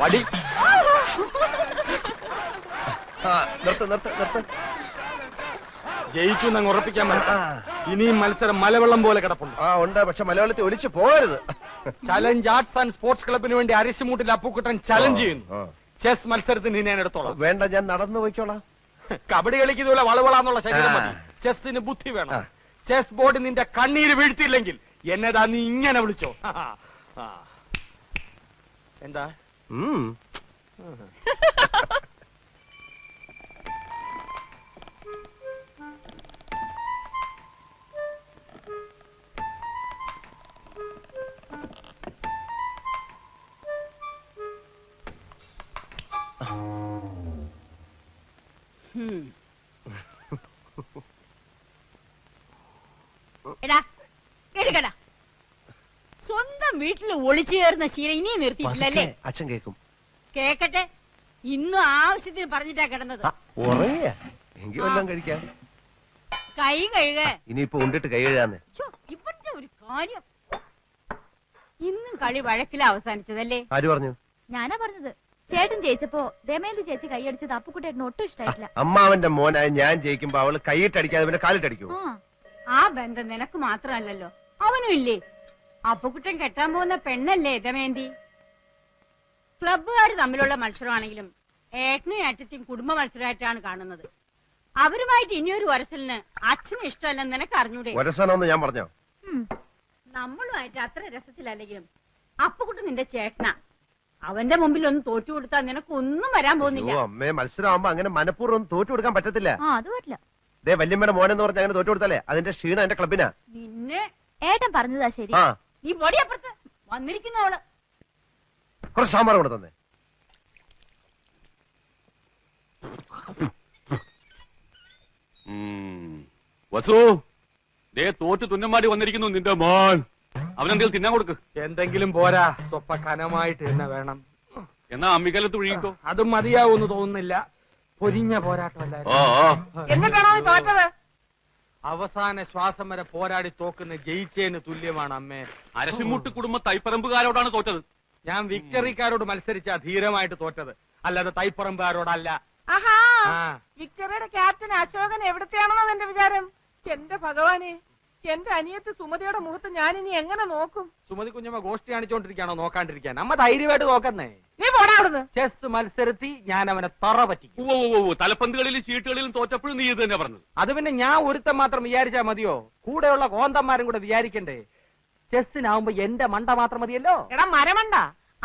വടി. ജയിച്ചു എന്നങ്ങ് ഉറപ്പിക്കാൻ പറ്റും. ഇനിയും മത്സരം മലവെള്ളം പോലെ കിടപ്പുണ്ട്. ഉണ്ട്, പക്ഷെ മലയാളത്തിൽ ഒലിച്ചു പോകരുത്. ചലഞ്ച് ആർട്സ് ആൻഡ് സ്പോർട്സ് ക്ലബിന് വേണ്ടി അരിശുമൂട്ടിൽ അപ്പുക്കുട്ടൻ ചലഞ്ച് ചെയ്യുന്നു. ചെസ് മത്സരത്തിന് ഞാൻ എടുത്തോളാം. വേണ്ട, ഞാൻ നടന്നു പോയിക്കോളാം. കബഡി കളിക്കുന്നതുപോലെ വളവളാന്നുള്ള ശരീരം മതി. ചെസ്സിന് ബുദ്ധി വേണം. ചെസ് ബോർഡ് നിന്റെ കണ്ണീര് വീഴ്ത്തിയില്ലെങ്കിൽ എന്നതാ നീ ഇങ്ങനെ വിളിച്ചോ. എന്താ സ്വന്തം വീട്ടിൽ ഒളിച്ചു കയറുന്ന ശീലം ഇനിയും നിർത്തിയിട്ടില്ലല്ലേ? അച്ഛൻ കേക്കും. കേക്കട്ടെ. ഇന്നും ആവശ്യത്തിന് പറഞ്ഞിട്ടാ കിടന്നത്. എങ്കിലും കഴിക്കാം. കൈ കഴുക. ഇനിയിപ്പോ ഉണ്ടിട്ട് കൈ കഴുകാന്ന്. ഇവന്റെ ഒരു കാര്യം. ഇന്നും കളി വഴക്കില അവസാനിച്ചതല്ലേ? ആര് പറഞ്ഞു? ഞാനാ പറഞ്ഞത്. ചേട്ടൻ ജയിച്ചപ്പോ ദമയന്തി ചേച്ചി കൈയടിച്ചത് അപ്പുക്കുട്ടേട്ടന് ഒട്ടും ഇഷ്ടായിട്ടില്ല. അമ്മാവന്റെ മോനായ ഞാൻ ജയിക്കുമ്പോ അവള് കൈയിട്ടടിക്കാതെ പിന്നെ കാലിട്ടടിക്കൂ. ആ ബന്ധം നിനക്ക് മാത്രമല്ലല്ലോ, അവനും ഇല്ലേ? അപ്പുക്കുട്ടൻ കെട്ടാൻ പോകുന്ന പെണ്ണല്ലേ ദമയന്തി? ക്ലബ്ബുകാര് തമ്മിലുള്ള മത്സരമാണെങ്കിലും ഏട്ടനും ഏട്ടത്തെയും കുടുംബ മത്സരമായിട്ടാണ് കാണുന്നത്. അവരുമായിട്ട് ഇനിയൊരു വരസലിന് അച്ഛന് ഇഷ്ടമല്ലെന്ന് നിനക്ക് അറിഞ്ഞൂടെ? വരസലെന്ന് ഞാൻ പറഞ്ഞോ? നമ്മളുമായിട്ട് അത്ര രസത്തിലല്ലെങ്കിലും അപ്പുക്കുട്ടൻ നിന്റെ ചേട്ടനാ. അവന്റെ മുമ്പിൽ ഒന്ന് തോറ്റു കൊടുത്താൽ നിനക്ക് ഒന്നും വരാൻ പോകുന്നില്ല. അമ്മേ, മത്സരമാകുമ്പോ അങ്ങനെ മനഃപൂർവ്വം തോറ്റു കൊടുക്കാൻ പറ്റത്തില്ല. അത് പറ്റില്ല. ദേ വല്യമ്മയുടെ മോനെന്ന് പറഞ്ഞ അങ്ങനെ തോറ്റു കൊടുത്താലേ അതിന്റെ ക്ഷീണം എന്റെ ക്ലബിനാ. നിന്നെ ഏട്ടൻ പറഞ്ഞതാ ശരി. നീ പൊടിയപ്പുറത്ത് വന്നിരിക്കുന്നവള്. കുറച്ച് സാമ്പാർ കൊണ്ട് തന്നെ. വസു, ദേ തോറ്റ് തുന്നമാടി വന്നിരിക്കുന്നു നിന്റെ മോൻ. അവനെന്തെങ്കിലും തിന്നാൻ കൊടുക്ക്. എന്തെങ്കിലും പോരാ, സ്വപ്പ കനമായിട്ട് തന്നെ വേണം. എന്നാ അമ്മിക്കലത്ത് ഒഴുകിക്കോ. അതും മതിയാവൂന്ന് തോന്നുന്നില്ല. പൊരിഞ്ഞ പോരാട്ടമല്ലായിരുന്നു. എന്നിട്ടാണോ നീ തോറ്റത്? അവസാന ശ്വാസം വരെ പോരാടി തോക്കുന്ന ജയിച്ചേന് തുല്യമാണ് അമ്മേ. അരശിമുട്ട് കുടുംബ തൈപ്പറമ്പുകാരോടാണ് തോറ്റത്. ഞാൻ വിക്ടറിക്കാരോട് മത്സരിച്ചാ ധീരമായിട്ട് തോറ്റത്, അല്ലാതെ തൈപ്പറമ്പുകാരോടല്ല. വിക്ടറിയുടെ ക്യാപ്റ്റൻ അശോകൻ എവിടത്തെയാണെന്നോ എന്റെ വിചാരം. എന്റെ ഭഗവാനെ, എന്റെ അനിയത്ത് സുമതിയുടെ മുഖത്ത് ഞാൻ ഇനി എങ്ങനെ നോക്കും? സുമതി കുഞ്ഞമ്മ ഗോഷ്ടി കാണിച്ചോണ്ടിരിക്കാണോ നോക്കാണ്ടിരിക്കാൻ? അമ്മ ധൈര്യമായിട്ട് നോക്കുന്നേ. നീ പോടാ അവിടുന്ന്. ചെസ് മത്സരത്തി ഞാൻ അവനെ തറ പറ്റിക്കും. തലപ്പന്തുകളിലും ചീട്ടുകളിലും തോറ്റപ്പോഴും നീ ഇത് തന്നെ പറഞ്ഞത്. അത് പിന്നെ ഞാൻ ഒരുത്തം മാത്രം വിചാരിച്ചാ മതിയോ? കൂടെയുള്ള കോന്തന്മാരും കൂടെ വിചാരിക്കണ്ടേ? ചെസ്സിനാവുമ്പോ എന്റെ മണ്ട മാത്രം മതിയല്ലോ. എടാ മരമണ്ട,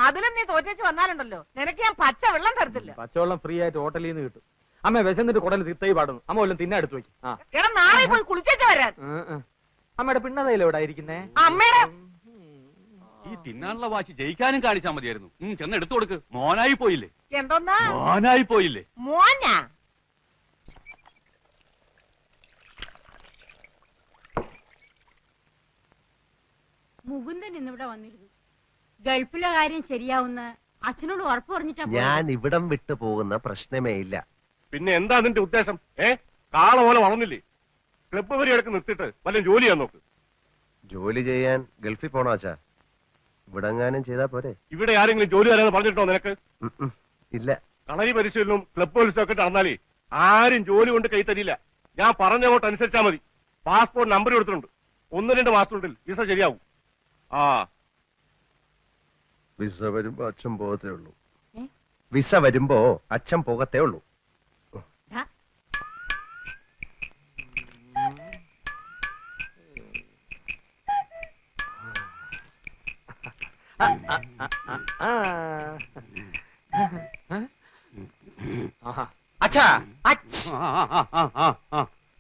അതിലും നീ തോറ്റേച്ച് വന്നാലുണ്ടല്ലോ നിനക്ക് ഞാൻ പച്ച വെള്ളം തരത്തില്ല. പച്ചവെള്ളം ഫ്രീ ആയിട്ട് ഹോട്ടലിൽ നിന്ന് കിട്ടും. അമ്മ വിശന്നിട്ട് കുടൽ തിത്തൈ പാടുന്നു. അമ്മ വല്ലതും തിന്നെ എടുത്തു വെക്കും. എടാ നാളെ പോയി കുളിച്ചേച്ച് വരാൻ. അമ്മയുടെ പിണ്ണതയില എവിടെ ഇരിക്കുന്നേ? അമ്മയുടെ ഈ തിന്നാനുള്ള വാശി ജയിക്കാനും കാണിച്ചാൽ മതിയായിരുന്നു. ചെന്ന് എടുത്തു കൊടുക്ക്. മോനായി പോയില്ലേ? എന്തോന്നാ മോനായി പോയില്ലേ? മോനാ? മുകുന്ദൻ ഇന്നിവിടെ വന്നിരുന്നു. ഗൾഫിലെ കാര്യം ശരിയാവുന്ന അച്ഛനോട് ഉറപ്പ് പറഞ്ഞിട്ടാ. ഞാൻ ഇവിടം വിട്ടു പോകുന്ന പ്രശ്നമേ ഇല്ല. പിന്നെ എന്താ നിന്റെ ഉദ്ദേശം? കാള പോലെ വളർന്നില്ലേ? ക്ലബ്ബ് വരെ എടുക്ക് നിർത്തിട്ട് വല്ല ജോലി ചെയ്യാൻ നോക്ക്. ജോലി ചെയ്യാൻ ഗൾഫിൽ പോണോ അച്ഛാ? ഇവിടെങ്ങാനും ചെയ്താ പോരെ? ഇവിടെ ആരെങ്കിലും ജോലി തരാന്ന് പറഞ്ഞിട്ടോ നിനക്ക്? ഇല്ല. കളരി പരിശീലനവും ക്ലബ്ബ് പോലീസും ഒക്കെ നടന്നാലേ ആരും ജോലി കൊണ്ട് കൈ തരില്ല. ഞാൻ പറഞ്ഞങ്ങോട്ട് അനുസരിച്ചാ മതി. പാസ്പോർട്ട് നമ്പർ കൊടുത്തിട്ടുണ്ട്. 1-2 മാസത്തിനുള്ളിൽ വിസ ശരിയാവും. വിസ വരുമ്പോ അച്ഛൻ പോകത്തേ ഉള്ളൂ. വിസ വരുമ്പോ അച്ഛൻ പോകത്തേ ഉള്ളൂ.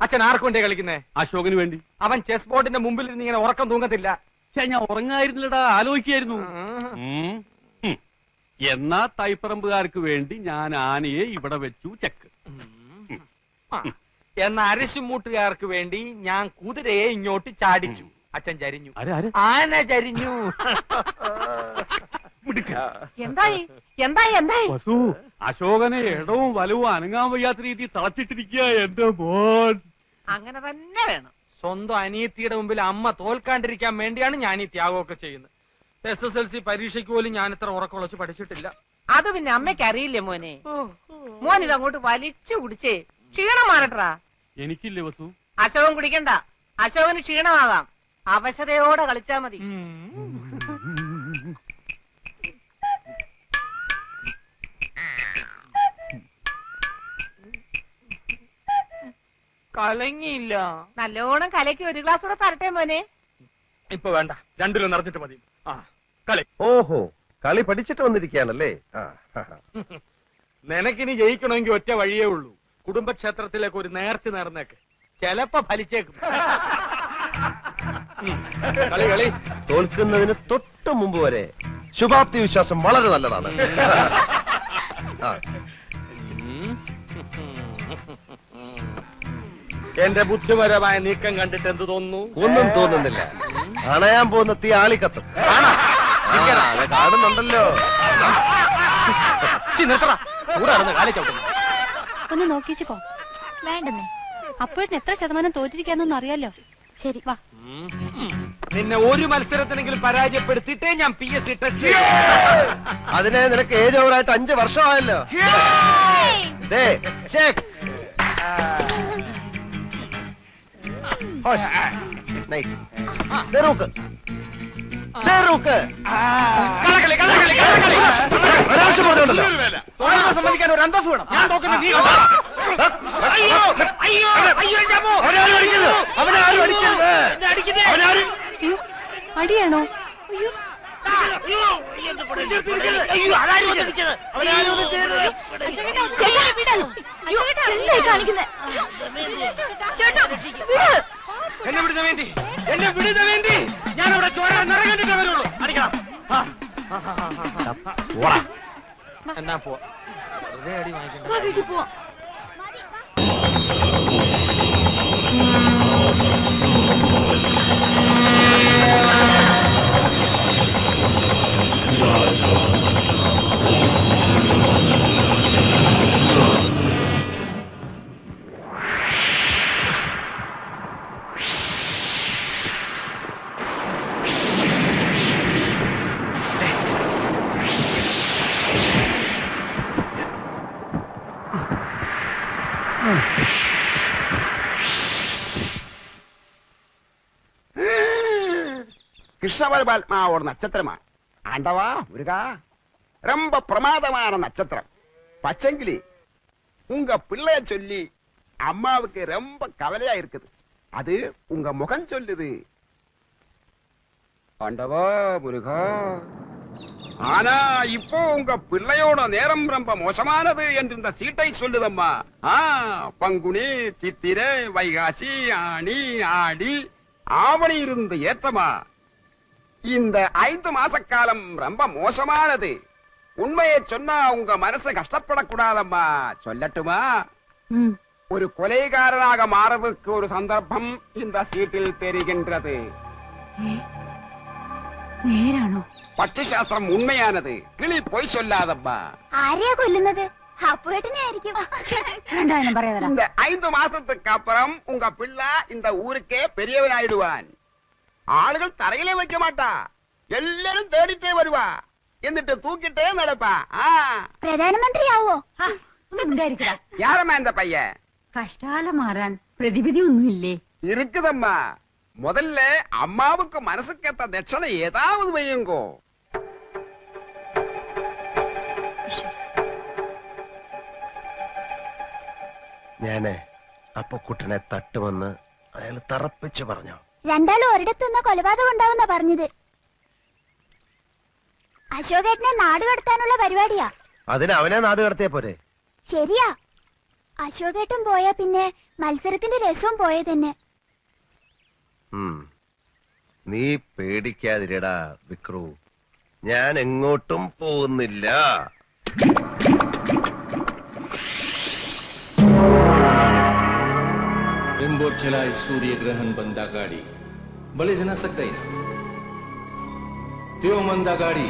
അച്ഛൻ ആർക്കു വേണ്ടി കളിക്കുന്നേ? അശോകന് വേണ്ടി. അവൻ ചെസ് ബോർഡിന്റെ മുമ്പിൽ ഇരുന്ന് ഇങ്ങനെ ഉറക്കം തൂങ്ങത്തില്ല. ഞാൻ ഉറങ്ങായിരുന്നില്ലടാ, ആലോചിക്കായിരുന്നു. എന്നാ തൈപ്പറമ്പുകാർക്ക് വേണ്ടി ഞാൻ ആനയെ ഇവിടെ വെച്ചു ചെക്ക്. എന്ന അരിശുമൂട്ടുകാർക്ക് വേണ്ടി ഞാൻ കുതിരയെ ഇങ്ങോട്ട് ചാടിച്ചു. അച്ഛൻ ചരിഞ്ഞു. ആന ചരിഞ്ഞു. എന്തായി എന്തായി എന്തായി? വസു, അശോകനെ ഇടവും വലവും അനങ്ങാൻ വയ്യാത്ത രീതി തളച്ചിട്ടിരിക്കുക എന്റെ മോൻ. അങ്ങനെ തന്നെ വേണം. സ്വന്തം അനിയത്തിയുടെ മുമ്പിൽ അമ്മ തോൽക്കാണ്ടിരിക്കാൻ വേണ്ടിയാണ് ഞാൻ ഈ ത്യാഗമൊക്കെ ചെയ്യുന്നത്. SSLC പരീക്ഷയ്ക്ക് പോലും ഞാൻ ഇത്ര ഉറക്കൊളച്ച് പഠിച്ചിട്ടില്ല. അത് പിന്നെ അമ്മയ്ക്ക് അറിയില്ലേ മോനെ. മോൻ ഇത് അങ്ങോട്ട് വലിച്ചു കുടിച്ചേ ക്ഷീണം മാറട്ടാ. എനിക്കില്ലേ വസു? അശോകൻ കുടിക്കണ്ട, അശോകന് ക്ഷീണമാകാം. അവശതയോടെ കളിച്ചാ മതി. കലങ്ങിയില്ല. നല്ലോണം കലക്കി ഒരു ഗ്ലാസ് കൂടെ തരട്ടെ മോനെ. ഇപ്പൊ വേണ്ട, രണ്ടിലും നിറഞ്ഞിട്ട് മതി. ആ കളി. ഓഹോ, കളി പഠിച്ചിട്ട് വന്നിരിക്കുകയാണല്ലേ. നിനക്കിനി ജയിക്കണമെങ്കിൽ ഒറ്റ വഴിയേ ഉള്ളൂ. കുടുംബക്ഷേത്രത്തിലേക്ക് ഒരു നേർച്ച നേർന്നേക്ക്, ചെലപ്പോ ഫലിച്ചേക്കും. കളി കളി. തോൽക്കുന്നതിന് തൊട്ട് മുമ്പ് വരെ ശുഭാപ്തി വിശ്വാസം വളരെ നല്ലതാണ്. ആ, എന്റെ ബുദ്ധിപരമായ നീക്കം കണ്ടിട്ട് എന്ത് തോന്നുന്നു? ഒന്നും തോന്നുന്നില്ല. അണയാൻ പോകുന്ന തീ ആളിക്കത്തും. അത് കാണുന്നുണ്ടല്ലോ. കാലി ചവിട്ടുന്നു. ഒന്ന് നോക്കിച്ചു പോ. വേണ്ടെന്നേ, അപ്പോഴത്തിന് എത്ര ശതമാനം തോറ്റിരിക്കാന്നൊന്നും അറിയാലോ. ശരി വാ. നിന്നെ ഒരു മത്സരത്തിനെങ്കിലും പരാജയപ്പെടുത്തിയിട്ടേ ഞാൻ PSC ടെസ്റ്റ്. അതിനെ നിനക്ക് ഏജ് ഓവറായിട്ട് 5 വർഷമായല്ലോ. ദേ, check. ഹോഷ്. നൈറ്റ്. ദേ റൂക്ക്. ദേ റൂക്ക്. കളകളി, കളകളി, കളകളി. ഒരാവശ്യം പറഞ്ഞുണ്ടല്ലോ. തോൽവി സമ്മതിക്കാൻ ഒരു അന്തസ്സ് വേണം. ഞാൻ തോക്കുന്നത് നീ കണ്ടോ? അയ്യോ അയ്യോ അയ്യോ എന്റെ അമ്മോ. അവനെ ആരും അടിക്കരുത്. അവനെ ആരും അടിക്കരുത്. എന്നെ അടിക്കുന്നേ. അയ്യോ, അടിയാണോ? അയ്യോ, അയ്യോ ആരാരും അടിച്ചത്? അവനാരും ഒന്നും ചെയ്യരുത്. ചേട്ടാ, വിട്. അയ്യോ, എന്തായി കാണിക്കുന്നെ? ചേട്ടാ, വിട്. എന്നെ വിടുന്ന വേണ്ടി, എന്നെ വിടുന്ന വേണ്ടി ഞാൻ അവിടെ ചോര നിറകണ്ടിട്ടേ വരുള്ളൂ. അടിക്കണം. എന്നാ പോവാ. വെറുതെ അടി വാങ്ങിക്കണ്ട. വാ, വീട്ടിൽ പോവാം. கிருஷ்ண பரமாத்மா ஒரு நட்சத்திரமா? ஆண்டவா முருகா, ரொம்ப பிரமாதமான நட்சத்திரம். பச்சங்கிளி, உங்க பிள்ளைய சொல்லி அம்மாவுக்கு ரொம்ப கவலையா இருக்குது. அது உங்க முகம் சொல்லுது. ஆண்டவா முருகா, ஆனா இப்போ உங்க பிள்ளையோட நேரம் ரொம்ப மோசமானது என்று இந்த சீட்டை சொல்லுதம்மா. பங்குனி, சித்திரை, வைகாசி, ஆனி, ஆடி, ஆவணி இருந்து ஏற்றமா. இந்த 5 மாச காலம் ரொம்ப மோசமானது. உண்மையை சொன்னா உங்க மனசு கஷ்டப்படக்கூடாதம்மா. சொல்லட்டுமா? ஒரு கொலைகாரனாக மாறதுக்கு ஒரு சந்தர்ப்பம் இந்த சீட்டில் தெரிகின்றது. നേരാണോ? പക്ഷിശാസ്ത്രം ഉണ്മയാനത്. കിളി പോയി சொல்லாதம்மா. ആരെയാ കൊല്ലുന്നത്? അപ്പുവേട്ടനെ ആയിരിക്കും. இந்த 5 மாசத்துக்கு அப்புறம் உங்க பிள்ளை இந்த ஊருக்கே பெரியவனாயிடுவான். ആളുകൾ തറയിലേ വെക്ക മാട്ടാ, എല്ലാരും തേടിട്ടേ വരുവാ, എന്നിട്ട് തൂക്കിട്ടേ നടപ്പാ. പ്രധാനമന്ത്രിയാവോ? യാരമ്മ എന്റെ പയ്യൻ? കഷ്ടാലം മാറാൻ പ്രതിവിധി ഒന്നുമില്ലേ? இருக்குதம்மா. முதல்ல அம்மாவுக்கு மனசுக்கேத்த தட்சணை ஏதாவது வையுங்கோ. ഞാന് അപ്പൊ കുട്ടനെ തട്ടുമെന്ന് അയാൾ തറപ്പിച്ചു പറഞ്ഞു. രണ്ടാളും ഒരിടത്തുനിന്ന് കൊലപാതകം ഉണ്ടാവുന്ന പറഞ്ഞത്. അശോകേട്ടനെ നാട് കടത്താനുള്ള പരിപാടിയാ. അതിന് അവനെ നാട് കടത്തിയ പോരെ? ശരിയാ, അശോകേട്ടൻ പോയാ പിന്നെ മത്സരത്തിന്റെ രസവും പോയ തന്നെ. നീ പേടിക്കാതിരടാ വിക്രു, ഞാൻ എങ്ങോട്ടും പോകുന്നില്ല. रिमोट चलाए सूर्य ग्रहण बंदा गाड़ी भले जना सकता ही त्यो मंदा गाड़ी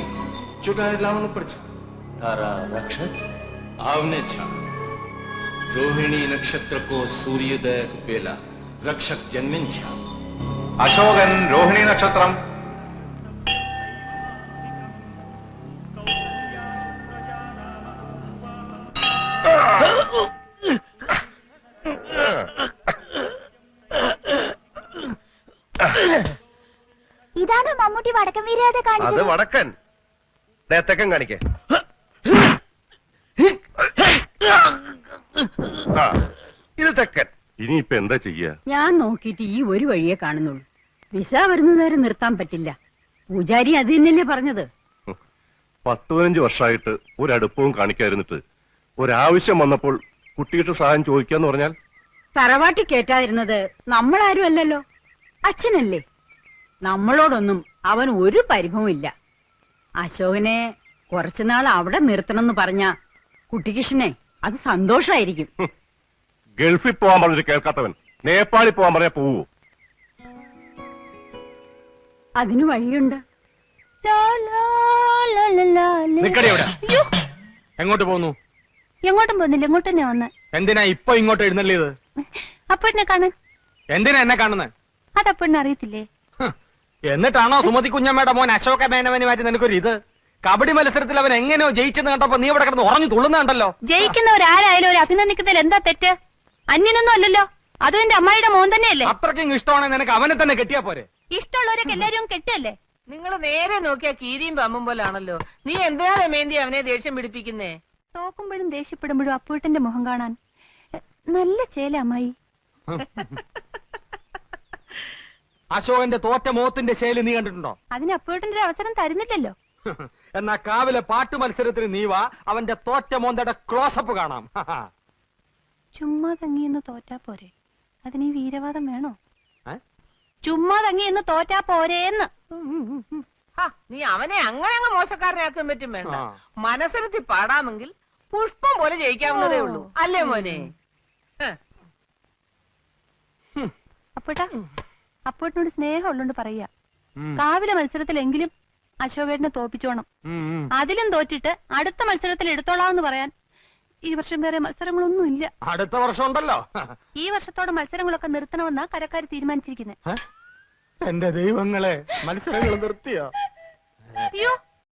चुटाए लावण पर तारा रक्षक आवने छा. रोहिणी नक्षत्र को सूर्योदय पेला रक्षक जन्मिन छा. അശോകൻ രോഹിണി നക്ഷത്രം. ഇതാണ് മമ്മൂട്ടി വടക്കൻ വീരാതെ അത് കാണിച്ചത്. വടക്കൻ. തെക്കൻ കാണിക്കേ. ആ, ഇത് തെക്കൻ. ഇനിയിപ്പൊ എന്താ ചെയ്യാ? ഞാൻ നോക്കിയിട്ട് ഈ ഒരു വഴിയെ കാണുന്നുള്ളൂ. വിസ വരുന്നവരെ നിർത്താൻ പറ്റില്ല. പൂജാരി അത് തന്നെയല്ലേ പറഞ്ഞത്. 10-15 വർഷമായിട്ട് ഒരടുപ്പവും കാണിക്കാതിരുന്നിട്ട് ഒരാവശ്യം വന്നപ്പോൾ കുട്ടിയുടെ സഹായം ചോദിക്കാന്ന് പറഞ്ഞാൽ തറവാട്ടി കേറ്റാതിരുന്നത് നമ്മളാരും അല്ലല്ലോ, അച്ഛനല്ലേ. നമ്മളോടൊന്നും അവൻ ഒരു പരിഭവം ഇല്ല. അശോകനെ കുറച്ചുനാൾ അവിടെ നിർത്തണമെന്ന് പറഞ്ഞ കുട്ടികൃഷ്ണനെ അത് സന്തോഷായിരിക്കും. ഗൾഫിൽ പോവാൻ പറഞ്ഞിട്ട് കേൾക്കാത്തവൻ നേപ്പാളിൽ പോവാൻ പറഞ്ഞാ പോവോ? അതിന് വഴിയുണ്ട്. നിക്കടി അവിടെ. എങ്ങോട്ട് പോകുന്നു? എങ്ങോട്ടും പോകുന്നില്ല, ഇങ്ങോട്ട് തന്നെ വന്ന്. എന്തിനാ ഇപ്പൊ ഇങ്ങോട്ട് എഴുന്നള്ളിയത്? അപ്പോഴെന്നെ കാണാൻ. എന്തിനാ എന്നെ കാണുന്നത്? അതപ്പോഴെന്നെ അറിയത്തില്ലേ? എന്നിട്ടാണോ സുമതി കുഞ്ഞമ്മയുടെ മോൻ അശോക മേനവന് മാറ്റി നിനക്കൊരു ഇത്? കബഡി മത്സരത്തിൽ അവൻ എങ്ങനെയോ ജയിച്ചെന്ന് കണ്ടപ്പോ നീ ഇവിടെ കിടന്ന് ഉറഞ്ഞു തുള്ളുന്നുണ്ടല്ലോ. ജയിക്കുന്നവരാരായാലും ഒരു അഭിനന്ദിക്കുന്നതിൽ എന്താ തെറ്റ്? അന്യനൊന്നും അല്ലല്ലോ, അതും എന്റെ അമ്മായിയുടെ മോൻ തന്നെയല്ലേ. അത്രയ്ക്കും ഇഷ്ടമാണെങ്കിൽ നിനക്ക് അവനെ തന്നെ കെട്ടിയാ പോരെ? ഇഷ്ടമുള്ളവരൊക്കെ എല്ലാരും കെട്ടല്ലേ. നിങ്ങൾ നേരെ നോക്കിയാ കീരിയും പമ്പും പോലാണല്ലോ. നീ എന്തിനാ രമേന്തി അവനെ ദേഷ്യം പിടിപ്പിക്കുന്നേ? തോക്കുമ്പോഴും ദേഷ്യപ്പെടുമ്പോഴും അപ്പൂട്ടന്റെ മുഖം കാണാൻ നല്ല ചേല അമ്മായി. അശോകന്റെ തോറ്റ മോത്തിന്റെ ശൈലി നീ കണ്ടിട്ടുണ്ടോ? അതിന് അപ്പൂട്ടന്റെ ഒരു അവസരം തരുന്നില്ലല്ലോ. എന്നാ കാവിലെ പാട്ട് മത്സരത്തിന് നീ വാ, അവന്റെ തോറ്റ മോന്തയുടെ ക്ലോസപ്പ് കാണാം. ചുമ്മാ തങ്ങിയെന്ന് തോറ്റാ പോരെ, അതിന് ഈ വീരവാദം വേണോ? ഏ? ചുമ്മാ തങ്ങിയെന്ന് തോറ്റാ പോരേന്ന്. നീ അവനെ അങ്ങനെ അങ്ങ് മോശക്കാരനാക്കാൻ പറ്റും വേണ്ട. ആ. മനസ്സിലെത്തി പാടാമെങ്കിൽ പുഷ്പം പോലെ ജയിക്കാവുന്നതേ ഉള്ളൂ, അല്ലേ മോനെ? അപ്പോട്ടാ, അപ്പോട്ടിനോട് സ്നേഹം ഉള്ളോണ്ട് പറയാ, കാവിലെ മത്സരത്തിലെങ്കിലും അശോകേട്ടനെ തോപ്പിച്ചോണം. അതിലും തോറ്റിട്ട് അടുത്ത മത്സരത്തിൽ എടുത്തോളാന്ന് പറയാൻ ഈ വർഷം വേറെ മത്സരങ്ങളൊന്നും ഇല്ല. അടുത്ത വർഷം ഉണ്ടല്ലോ. ഈ വർഷത്തോടെ മത്സരങ്ങളൊക്കെ നിർത്തണമെന്നാ കരക്കാർ തീരുമാനിച്ചിരിക്കുന്നത്. എന്റെ ദൈവങ്ങളെ, മത്സരങ്ങൾ നിർത്തിയോ? അയ്യോ,